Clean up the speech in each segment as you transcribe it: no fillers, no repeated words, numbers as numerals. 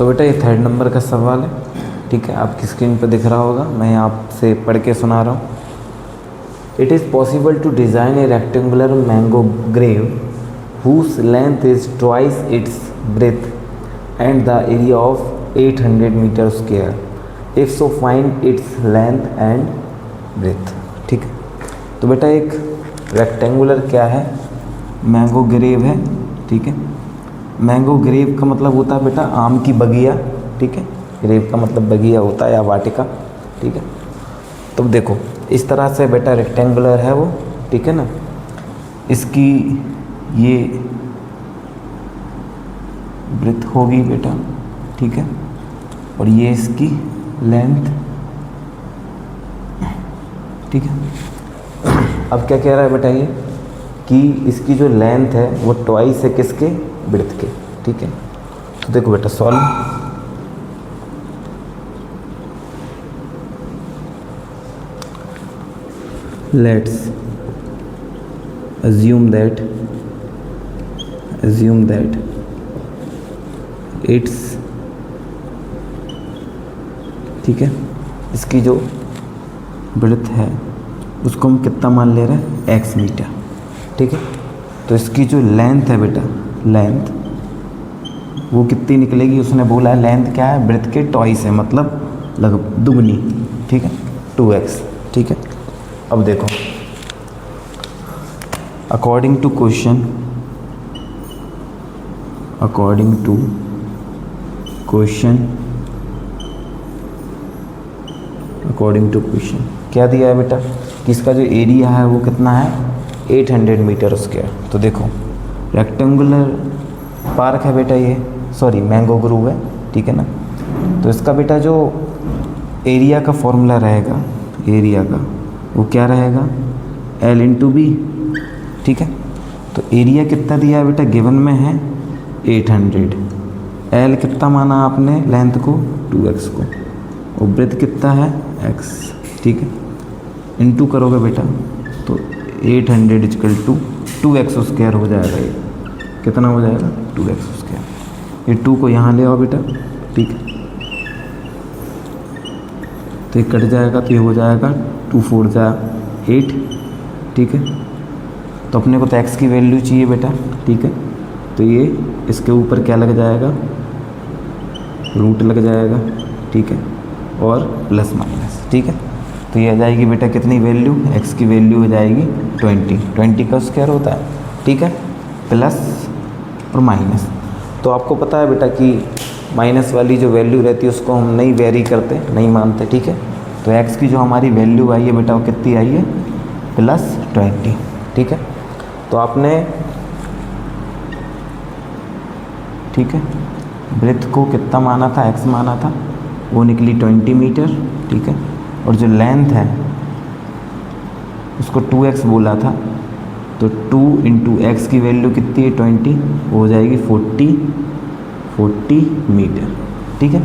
तो बेटा ये 3rd नंबर का सवाल है, ठीक है, आपकी स्क्रीन पर दिख रहा होगा, मैं आपसे पढ़ के सुना रहा हूँ। It is possible to design a rectangular mango grove whose length is twice its breadth and the area of 800 meter square. If so, find its length and breadth. ठीक है, तो बेटा एक रेक्टेंगुलर क्या है, मैंगो ग्रेव है, ठीक है। मैंगो ग्रेव का मतलब होता है बेटा आम की बगिया, ठीक है। ग्रेव का मतलब बगिया होता है या वाटिका, ठीक है। तो देखो इस तरह से बेटा रेक्टेंगुलर है वो, ठीक है ना। इसकी ये ब्रेथ होगी बेटा, ठीक है, और ये इसकी लेंथ, ठीक है। अब क्या कह रहा है बेटा ये कि इसकी जो लेंथ है वो ट्वाइस है किसके, ब्रेथ के, ठीक है। तो देखो बेटा solve, let's assume that it's, ठीक है, इसकी जो ब्रेथ है उसको हम कितना मान ले रहे हैं, x मीटर, ठीक है। तो इसकी जो लेंथ है बेटा, लेंथ वो कितनी निकलेगी, उसने बोला है लेंथ क्या है, ब्रेथ के ट्वाइस है, मतलब लगभग दुगनी, ठीक है, 2x, ठीक है। अब देखो अकॉर्डिंग टू क्वेश्चन क्या दिया है बेटा कि इसका जो एरिया है वो कितना है, 800 मीटर स्क्वायर। तो देखो रेक्टेंगुलर पार्क है बेटा ये, सॉरी मैंगो ग्रोव है, ठीक है ना। तो इसका बेटा जो एरिया का फॉर्मूला रहेगा, एरिया का वो क्या रहेगा, L इंटू बी, ठीक है। तो एरिया कितना दिया है बेटा, गिवन में है 800, L कितना माना आपने लेंथ को, 2x को, और ब्रेथ कितना है x, ठीक है। इनटू करोगे बेटा तो 800 इक्वल टू 2x स्क्वायर हो जाएगा, ये कितना हो जाएगा, 2x स्क्वायर। ये 2 को यहाँ ले आओ बेटा, ठीक है, तो ये कट जाएगा, तो ये हो जाएगा 2 4 जा 8, ठीक है। तो अपने को तो x की वैल्यू चाहिए बेटा, ठीक है। तो ये इसके ऊपर क्या लग जाएगा, रूट लग जाएगा, ठीक है, और प्लस माइनस, ठीक है। तो ये आ जाएगी बेटा कितनी वैल्यू, x की वैल्यू हो जाएगी 20 का स्क्वायर होता है, ठीक है, प्लस और माइनस। तो आपको पता है बेटा कि माइनस वाली जो वैल्यू रहती है उसको हम नहीं वेरी करते, नहीं मानते, ठीक है। तो x की जो हमारी वैल्यू आई है बेटा वो कितनी आई है, +20, ठीक है। तो आपने, ठीक है, ब्रेथ को कितना माना था, x माना था, वो निकली 20 मीटर, ठीक है। और जो लेंथ है उसको 2x बोला था, तो 2 इंटू एक्स की वैल्यू कितनी है, 20, वो हो जाएगी 40 मीटर, ठीक है।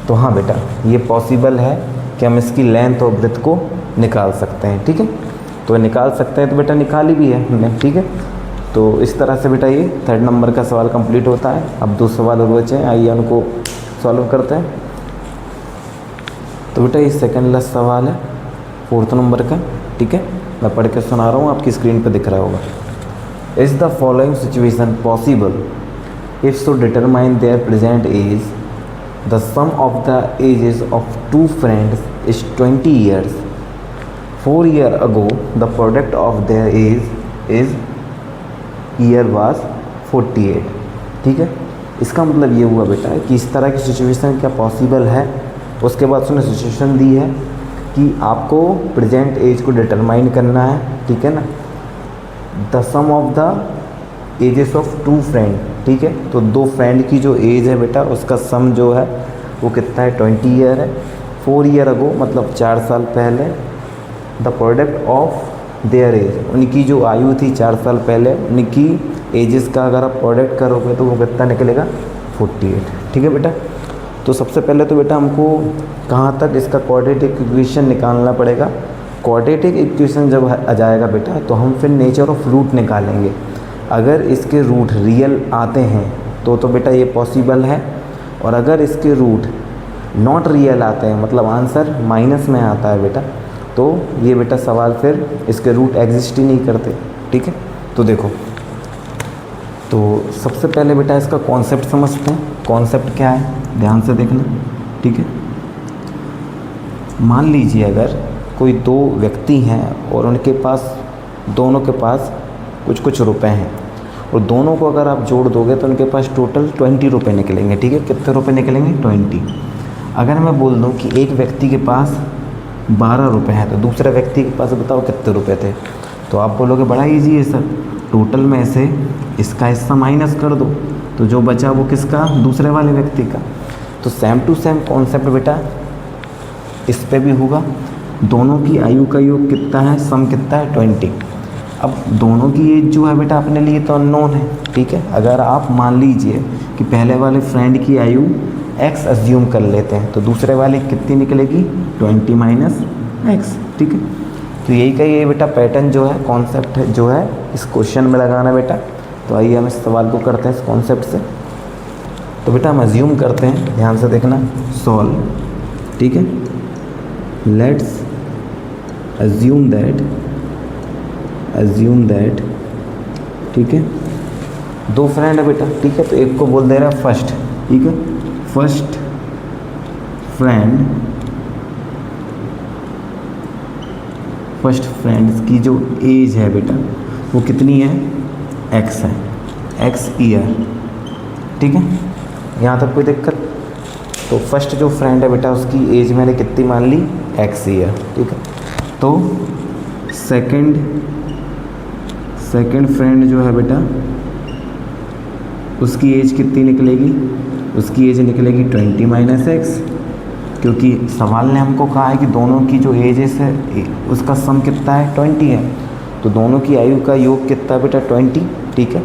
तो हाँ बेटा ये पॉसिबल है कि हम इसकी लेंथ और ब्रेथ को निकाल सकते हैं, ठीक है। तो निकाल सकते हैं, तो बेटा निकाली भी है हमने, ठीक है। तो इस तरह से बेटा ये 3rd नंबर का सवाल कंप्लीट होता है। अब 2 सवाल और बचे हैं, आइए उनको सॉल्व करते हैं। तो बेटा ये 2nd लास्ट सवाल है 4th नंबर का, ठीक है, मैं पढ़ के सुना रहा हूँ, आपकी स्क्रीन पर दिख रहा होगा। Is the following situation possible, if so determine their present age, the sum of the ages of 2 friends is 20 years. 4 years ago the product of their age is year was 48, ठीक है। इसका मतलब ये हुआ बेटा कि इस तरह की सिचुएशन क्या पॉसिबल है। उसके बाद उसने सिचुएशन दी है कि आपको प्रेजेंट एज को डिटरमाइन करना है, ठीक है ना। The sum of the ages of 2 friend, ठीक है। तो 2 फ्रेंड की जो एज है बेटा उसका सम जो है वो कितना है, 20 ईयर है। 4 years ago मतलब 4 साल पहले, the product of their age, उनकी जो आयु थी 4 साल पहले, उनकी एजेस का अगर आप प्रोडक्ट करोगे तो वो कितना निकलेगा, 48, ठीक है बेटा। तो सबसे पहले तो बेटा हमको कहाँ तक इसका क्वाड्रेटिक इक्वेशन निकालना पड़ेगा। क्वाड्रेटिक इक्वेशन जब आ जाएगा बेटा तो हम फिर नेचर ऑफ रूट निकालेंगे। अगर इसके रूट रियल आते हैं तो बेटा ये पॉसिबल है, और अगर इसके रूट नॉट रियल आते हैं, मतलब आंसर माइनस में आता है बेटा, तो ये बेटा सवाल फिर इसके रूट एग्जिस्ट ही नहीं करते। ठीक है, तो देखो, तो सबसे पहले बेटा इसका कॉन्सेप्ट समझते हैं। कॉन्सेप्ट क्या है, ध्यान से देखना। ठीक है, मान लीजिए अगर कोई दो व्यक्ति हैं और उनके पास, दोनों के पास कुछ कुछ रुपए हैं, और दोनों को अगर आप जोड़ दोगे तो उनके पास टोटल 20 रुपये निकलेंगे। ठीक है, कितने रुपए निकलेंगे, 20। अगर मैं बोल दूं कि एक व्यक्ति के पास 12 रुपये हैं, तो दूसरे व्यक्ति के पास बताओ कितने रुपए थे, तो आप बोलोगे बड़ा ईजी है सर, टोटल में से इसका हिस्सा माइनस कर दो, तो जो बचा वो किसका, दूसरे वाले व्यक्ति का। तो सेम टू सेम कॉन्सेप्ट बेटा इस पे भी होगा। दोनों की आयु का योग कितना है, सम कितना है, 20। अब दोनों की एज जो है बेटा अपने लिए तो अननोन है। ठीक है, अगर आप मान लीजिए कि पहले वाले फ्रेंड की आयु x अज्यूम कर लेते हैं, तो दूसरे वाले कितनी निकलेगी, 20 माइनस x। ठीक है, तो यही का ये बेटा पैटर्न जो है, कॉन्सेप्ट है जो है इस क्वेश्चन में लगाना बेटा। तो आइए हम इस सवाल को करते हैं इस कॉन्सेप्ट से। तो बेटा हम अज्यूम करते हैं, ध्यान से देखना, सॉल्व। ठीक है, लेट्स अज्यूम दैट, ठीक है, दो फ्रेंड है बेटा। ठीक है, तो एक को बोल दे रहा है फर्स्ट। ठीक है, फर्स्ट फ्रेंड्स की जो एज है बेटा वो कितनी है, x है, x ईयर। ठीक है, यहाँ तक कोई दिक्कत। तो फर्स्ट जो फ्रेंड है बेटा उसकी एज मैंने कितनी मान ली, x ईयर। ठीक है, तो सेकंड फ्रेंड जो है बेटा उसकी एज कितनी निकलेगी, उसकी एज निकलेगी 20 माइनस एक्स, क्योंकि सवाल ने हमको कहा है कि दोनों की जो एजेस है उसका सम कितना है, 20 है। तो दोनों की आयु का योग कितना है बेटा, 20। ठीक है,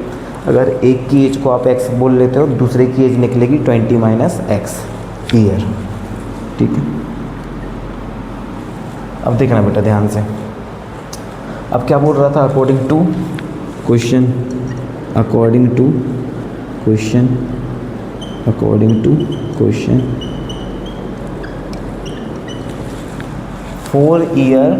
अगर एक की एज को आप x बोल लेते हो, दूसरे की एज निकलेगी 20 माइनस एक्स ईयर। ठीक है, अब देखना बेटा ध्यान से। अब क्या बोल रहा था, according to question 4 year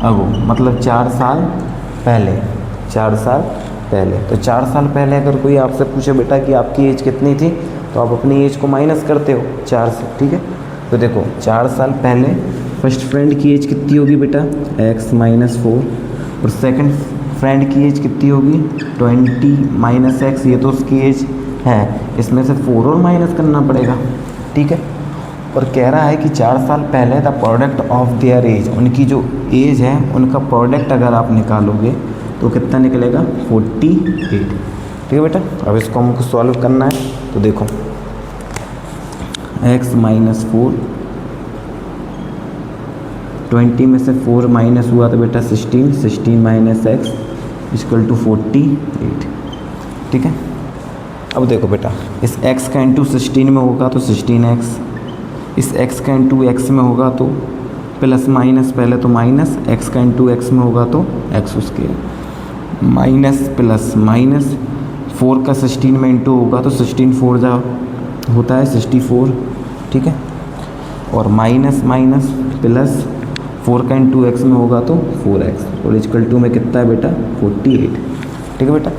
ago मतलब 4 साल पहले। तो 4 साल पहले अगर कोई आपसे पूछे बेटा कि आपकी एज कितनी थी, तो आप अपनी एज को माइनस करते हो 4 से। ठीक है, तो देखो 4 साल पहले फर्स्ट फ्रेंड की एज कितनी होगी बेटा, x माइनस 4, और सेकंड फ्रेंड की एज कितनी होगी, 20 माइनस एक्स। ये तो उसकी एज है, इसमें से 4 और माइनस करना पड़ेगा। ठीक है, और कह रहा है कि 4 साल पहले the product of their age, उनकी जो एज है उनका प्रोडक्ट अगर आप निकालोगे तो कितना निकलेगा, 48। ठीक है बेटा, अब इसको हमको सॉल्व करना है। तो देखो x माइनस 4, 20 में से 4 माइनस हुआ तो बेटा 16 माइनस एक्स इक्वल टू 48। ठीक है, अब देखो बेटा इस x का इंटू 16 में होगा तो 16x, इस x का इंटू x में होगा तो प्लस माइनस, पहले तो माइनस, x का इंटू x में होगा तो x उसके माइनस प्लस माइनस, 4 का 16 में इंटू होगा तो 16 4 जा होता है 64। ठीक है, और माइनस माइनस प्लस 4 का इंटू एक्स में होगा तो 4x, और इक्वल टू में कितना है बेटा, 48। ठीक है बेटा,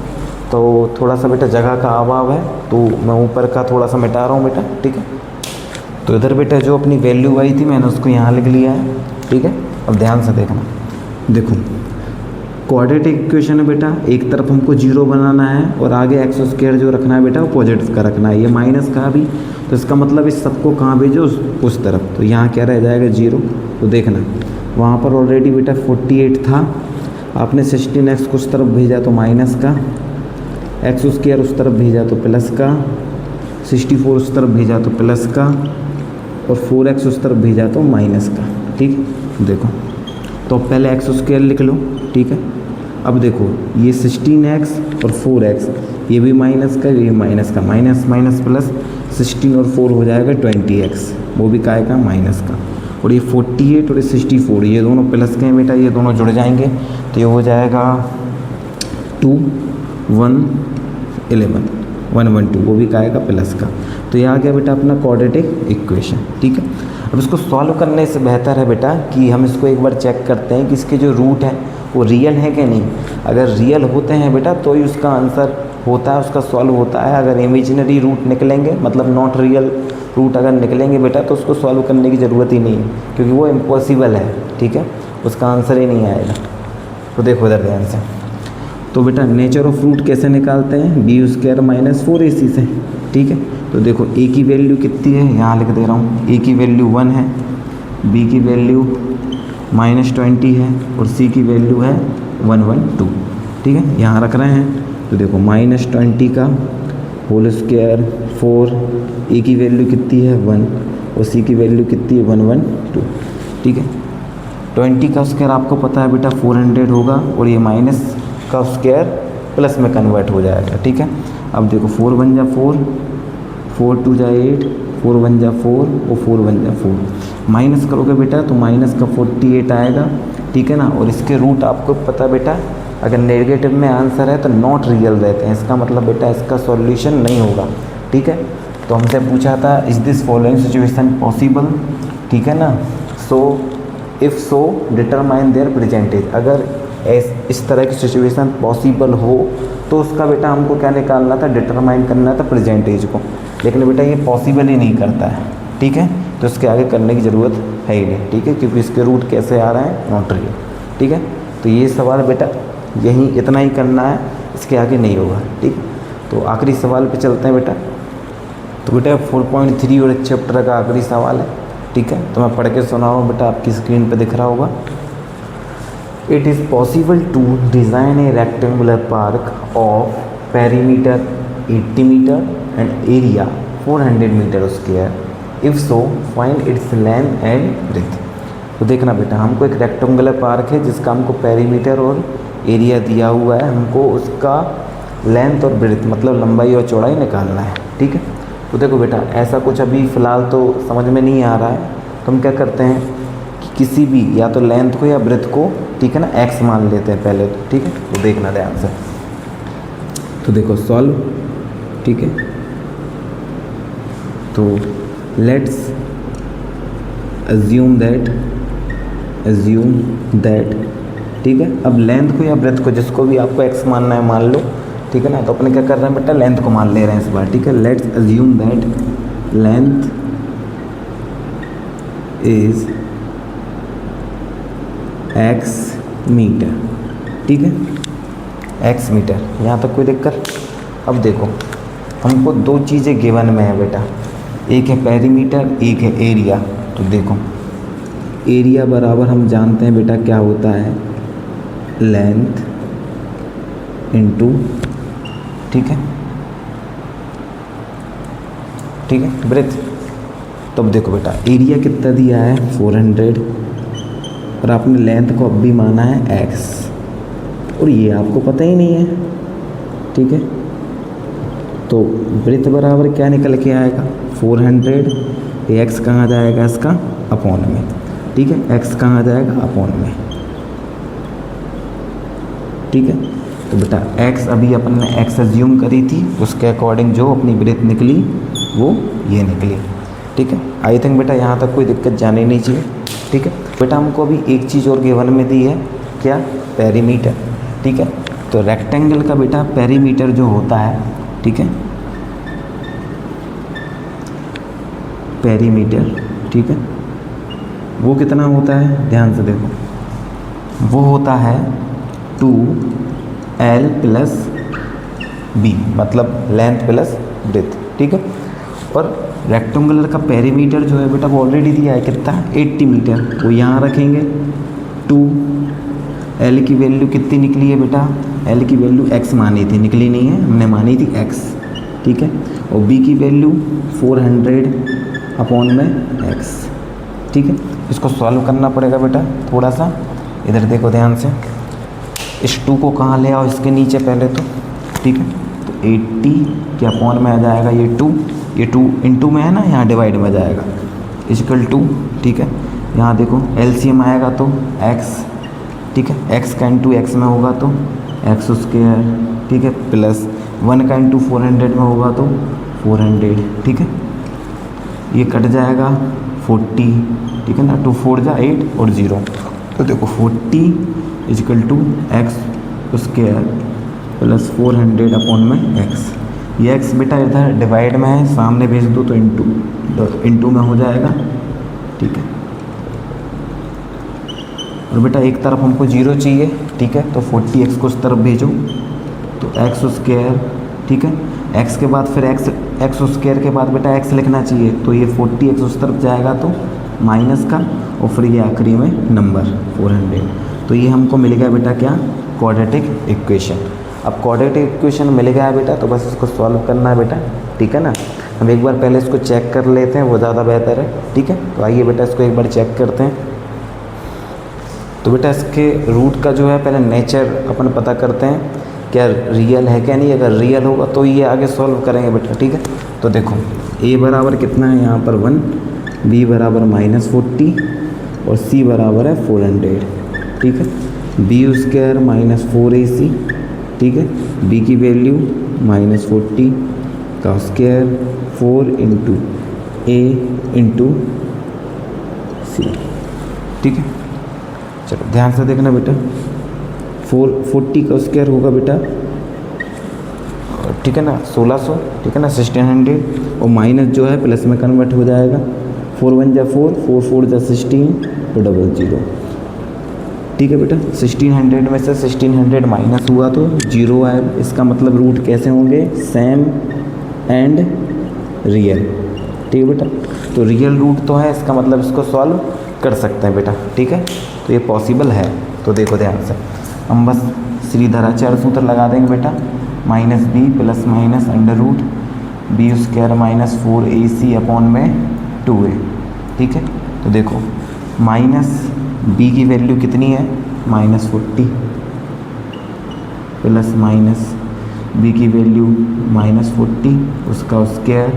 तो थोड़ा सा बेटा जगह का अभाव है तो मैं ऊपर का थोड़ा सा मिटा रहा हूँ बेटा। ठीक है, तो इधर बेटा जो अपनी वैल्यू आई थी मैंने उसको यहाँ लिख लिया है। ठीक है, अब ध्यान से देखना, देखो क्वाड्रेटिक इक्वेशन है बेटा, एक तरफ हमको 0 बनाना है और आगे एक्स स्क्वायर जो रखना है बेटा वो पॉजिटिव का रखना है। ये माइनस का भी, तो इसका मतलब इस सबको कहाँ भेजो, उस तरफ। तो यहाँ क्या रह जाएगा, 0। तो देखना वहाँ पर ऑलरेडी बेटा 48 था, आपने 16x को उस तरफ भेजा तो माइनस का, एक्स स्क्वायर उस तरफ भेजा तो प्लस का, 64 उस तरफ भेजा तो प्लस का, और 4x उस तरफ भेजा तो माइनस का। ठीक, देखो तो पहले एक्स स्क्वायर लिख लो। ठीक है, अब देखो ये 16x और 4x, ये भी माइनस का, ये माइनस का, माइनस माइनस प्लस 16 और 4 हो जाएगा 20x, वो भी काय का, माइनस का, और ये 48 और 64 ये दोनों प्लस के हैं बेटा, ये दोनों जुड़ जाएंगे तो ये हो जाएगा 2 1 11 112, वो भी क्या आएगा प्लस का। तो ये आ गया बेटा अपना क्वाड्रेटिक इक्वेशन। ठीक है, अब इसको सॉल्व करने से बेहतर है बेटा कि हम इसको एक बार चेक करते हैं कि इसके जो रूट हैं वो रियल है कि नहीं। अगर रियल होते हैं बेटा तो ही उसका आंसर होता है, उसका सॉल्व होता है। अगर इमेजिनरी रूट निकलेंगे, मतलब नॉट रियल रूट अगर निकलेंगे बेटा, तो उसको सॉल्व करने की ज़रूरत ही नहीं है, क्योंकि वो इम्पॉसिबल है। ठीक है, उसका आंसर ही नहीं आएगा। तो देखो इधर ध्यान से, तो बेटा नेचर ऑफ रूट कैसे निकालते हैं, b² माइनस 4ac से। ठीक है, तो देखो a की वैल्यू कितनी है, यहाँ लिख दे रहा हूँ, a की वैल्यू 1 है, b की वैल्यू -20 है और c की वैल्यू है 112। ठीक है, यहाँ रख रहे हैं। तो देखो -20 का होल स्क्वायर 4, a की वैल्यू कितनी है 1 और c की वैल्यू कितनी है 112। ठीक है, 20 का स्क्वायर आपको पता है बेटा 400 होगा और ये माइनस का स्क्वायर प्लस में कन्वर्ट हो जाएगा। ठीक है, अब देखो 4 1 जा 4, 4 2 जा 8, 4 1 जा 4 और 4 1 जा 4। माइनस करोगे बेटा तो माइनस का 48 आएगा। ठीक है ना, और इसके रूट आपको पता बेटा अगर नेगेटिव में आंसर है तो नॉट रियल रहते हैं, इसका मतलब बेटा इसका सॉल्यूशन नहीं होगा। ठीक है, तो हमसे पूछा था is this following situation possible. ठीक है ना, so if so determine there percentage. अगर इस तरह की सिचुएशन पॉसिबल हो तो उसका बेटा हमको क्या निकालना था, डिटरमाइन करना था परसेंटेज को। लेकिन बेटा ये पॉसिबल ही नहीं करता है। ठीक है, तो इसके आगे करने की ज़रूरत है ही नहीं। ठीक है, क्योंकि इसके रूट कैसे आ रहे हैं, नॉट रियल। ठीक है, तो ये सवाल बेटा यही इतना ही करना है, इसके आगे नहीं होगा। ठीक, तो आखिरी सवाल पे चलते हैं बेटा। तो बेटा 4.3 और इस चैप्टर का आखिरी सवाल है। ठीक है, तो मैं पढ़ के सुना हूँ बेटा, आपकी स्क्रीन पे दिख रहा होगा। It is possible to design a rectangular park of perimeter 80 metre and area 400 metre square. If so find its length and breadth. तो देखना बेटा, हमको एक रेक्टेंगुलर पार्क है जिसका हमको पेरीमीटर और एरिया दिया हुआ है, हमको उसका लेंथ और ब्रेथ मतलब लंबाई और चौड़ाई निकालना है। ठीक है, तो देखो बेटा ऐसा कुछ अभी फ़िलहाल तो समझ में नहीं आ रहा है, तो हम क्या करते हैं कि किसी भी या तो लेंथ को या ब्रेथ को, ठीक है ना, x मान लेते हैं पहले तो। ठीक है, तो देखना ध्यान से। तो देखो सॉल्व। ठीक है, तो लेट्स अज्यूम दैट ठीक है, अब लेंथ को या ब्रेथ को, जिसको भी आपको x मानना है मान लो। ठीक है ना, तो अपने क्या कर रहे हैं बेटा, लेंथ को मान ले रहे हैं इस बार। ठीक है, let's assume that length is x metre. ठीक है, x मीटर, यहाँ तक कोई दिक्कत। अब देखो हमको दो चीज़ें गिवन में है बेटा, एक है पेरीमीटर, एक है एरिया। तो देखो एरिया बराबर हम जानते हैं बेटा क्या होता है, लेंथ इनटू, ठीक है, ब्रेथ। तो अब देखो बेटा एरिया कितना दिया है 400 और आपने लेंथ को अब भी माना है x और ये आपको पता ही नहीं है। ठीक है, तो ब्रेथ बराबर क्या निकल के आएगा 400, ये x कहाँ जाएगा इसका अपॉन में। ठीक है, x कहाँ जाएगा अपॉन में। ठीक है, तो बेटा x अभी अपन ने x एज्यूम करी थी, उसके अकॉर्डिंग जो अपनी ब्रेथ निकली वो ये निकली। ठीक है, आई थिंक बेटा यहाँ तक कोई दिक्कत जानी नहीं चाहिए। ठीक है बेटा, हमको अभी एक चीज़ और गिवन में दी है, क्या, पेरीमीटर। ठीक है, तो रेक्टेंगल का बेटा पेरीमीटर जो होता है, ठीक है, पेरीमीटर, ठीक है, वो कितना होता है, ध्यान से देखो, वो होता है 2l प्लस b, मतलब लेंथ प्लस ब्रेथ। ठीक है, और रेक्टेंगुलर का पेरीमीटर जो है बेटा वो ऑलरेडी दिया है कितना, 80 मीटर। वो यहाँ रखेंगे 2l की वैल्यू कितनी निकली है बेटा, l की वैल्यू x मानी थी, निकली नहीं है, हमने मानी थी x। ठीक है, और b की वैल्यू 400 अपॉन में x। ठीक है, इसको सॉल्व करना पड़ेगा बेटा थोड़ा सा। इधर देखो ध्यान से, इस 2 को कहाँ ले आओ, इसके नीचे पहले तो। ठीक है, तो 80 के अपॉन में आ जाएगा ये 2, ये 2 इंटू में है ना, यहाँ डिवाइड में जाएगा, इक्वल 2। ठीक है, यहाँ देखो एलसीएम आएगा तो x। ठीक है, x का इंटू x में होगा तो एक्स स्क्वायर, ठीक है, प्लस 1 का इंटू 400 में होगा तो 400, ठीक है। ये कट जाएगा 40, ठीक है ना, 2 4 जा 8 और 0, तो देखो 40 is equal to x square plus 400 upon में एक्स। ये एक्स बेटा इधर डिवाइड में है, सामने भेज दो तो इंटू में हो जाएगा, ठीक है। और बेटा एक तरफ हमको 0 चाहिए, ठीक है, तो 40x को उस तरफ भेजो तो एक्स स्क्वायर, ठीक है। x के बाद फिर एक्स स्क्वायर के बाद बेटा x लिखना चाहिए, तो ये 40x उस तरफ जाएगा तो माइनस का, और फिर ये आखिरी में नंबर 400। तो ये हमको मिल गया बेटा क्या, क्वाड्रेटिक इक्वेशन। अब क्वाड्रेटिक इक्वेशन मिल गया बेटा, तो बस इसको सॉल्व करना है बेटा, ठीक है ना। हम एक बार पहले इसको चेक कर लेते हैं, वो ज़्यादा बेहतर है, ठीक है। तो आइए बेटा इसको एक बार चेक करते हैं। तो बेटा इसके रूट का जो है पहले नेचर अपन पता करते हैं, क्या रियल है क्या नहीं। अगर रियल होगा तो ये आगे सॉल्व करेंगे बेटा, ठीक है। तो देखो a बराबर कितना है यहाँ पर 1, b बराबर -40 और c बराबर है 400, ठीक है। b स्क्वायर -4ac, ठीक है, b की वैल्यू -40 का square 4 into a into c, ठीक है। चलो ध्यान से देखना बेटा, 440 का स्क्वायर होगा बेटा, ठीक है ना, 1600, ठीक है ना, 1600, और माइनस जो है प्लस में कन्वर्ट हो जाएगा, 4 1 जा 4, 4 4 जा 16 तो 00, ठीक है बेटा। 1600 में से 1600 माइनस हुआ तो 0 आए। इसका मतलब रूट कैसे होंगे, सेम एंड रियल, ठीक है बेटा। तो रियल रूट तो है, इसका मतलब इसको सॉल्व कर सकते हैं बेटा, ठीक है। तो ये पॉसिबल है। तो देखो ध्यान से, हम बस सीधाचार सूत्र लगा देंगे बेटा, -b plus minus under root b square -4ac upon में 2a, ठीक है। तो देखो माइनस b की वैल्यू कितनी है, -40 प्लस माइनस b की वैल्यू -40 उसका स्क्वायर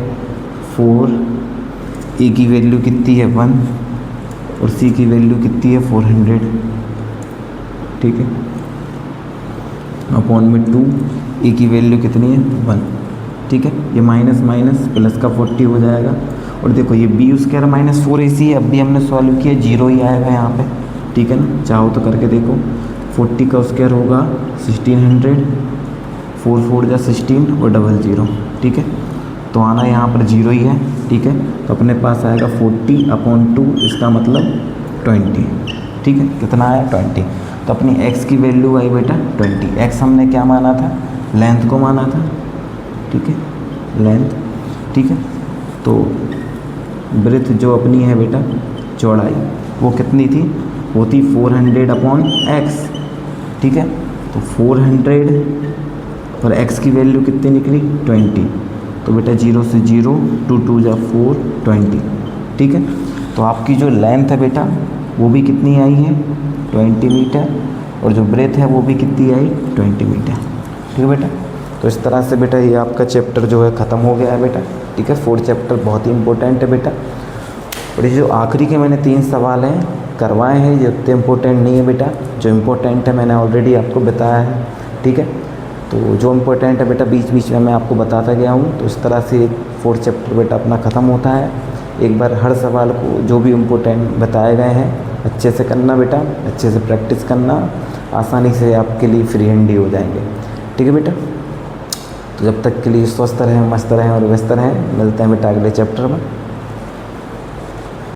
4, a की वैल्यू कितनी है 1 और c की वैल्यू कितनी है 400, ठीक है, अपॉन में 2, a की वैल्यू कितनी है 1, ठीक है। ये माइनस माइनस प्लस का 40 हो जाएगा। और देखो ये b स्क्वायर -4ac है, अब भी हमने सॉल्व किया, 0 ही आएगा यहाँ पे, ठीक है ना। चाहो तो करके देखो, 40 का स्क्वायर होगा 1600, 4 4 जा 16 और 00, ठीक है। तो आना यहाँ पर 0 ही है, ठीक है। तो अपने पास आएगा 40/2, इसका मतलब 20, ठीक है। कितना आया 20। तो अपनी x की वैल्यू आई बेटा 20। x हमने क्या माना था, लेंथ को माना था, ठीक है, लेंथ, ठीक है। तो ब्रेथ जो अपनी है बेटा चौड़ाई, वो कितनी थी, वो थी 400/x, ठीक है। तो 400 और x की वैल्यू कितनी निकली 20। तो बेटा 0 से 0, 2 2 जा 4, 20, ठीक है। तो आपकी जो लेंथ है बेटा वो भी कितनी आई है 20 मीटर, और जो ब्रेथ है वो भी कितनी आई 20 मीटर, ठीक है बेटा। तो इस तरह से बेटा ये आपका चैप्टर जो है ख़त्म हो गया है बेटा, ठीक है। 4th चैप्टर बहुत ही इंपॉर्टेंट है बेटा। और ये जो आखिरी के मैंने 3 सवाल हैं करवाए हैं, ये उतने इम्पोर्टेंट नहीं है बेटा। जो इम्पोर्टेंट है मैंने ऑलरेडी आपको बताया है, ठीक है। तो जो इम्पोर्टेंट है बेटा बीच बीच में मैं आपको बताता गया हूँ। तो इस तरह से 4th चैप्टर बेटा अपना ख़त्म होता है। एक बार हर सवाल को जो भी इम्पोर्टेंट बताए गए हैं अच्छे से करना बेटा, अच्छे से प्रैक्टिस करना, आसानी से आपके लिए फ्री हैंड ही हो जाएंगे, ठीक है बेटा। तो जब तक के लिए स्वस्थ रहें, मस्त रहें और व्यस्त रहें। मिलते हैं बेटा अगले चैप्टर में।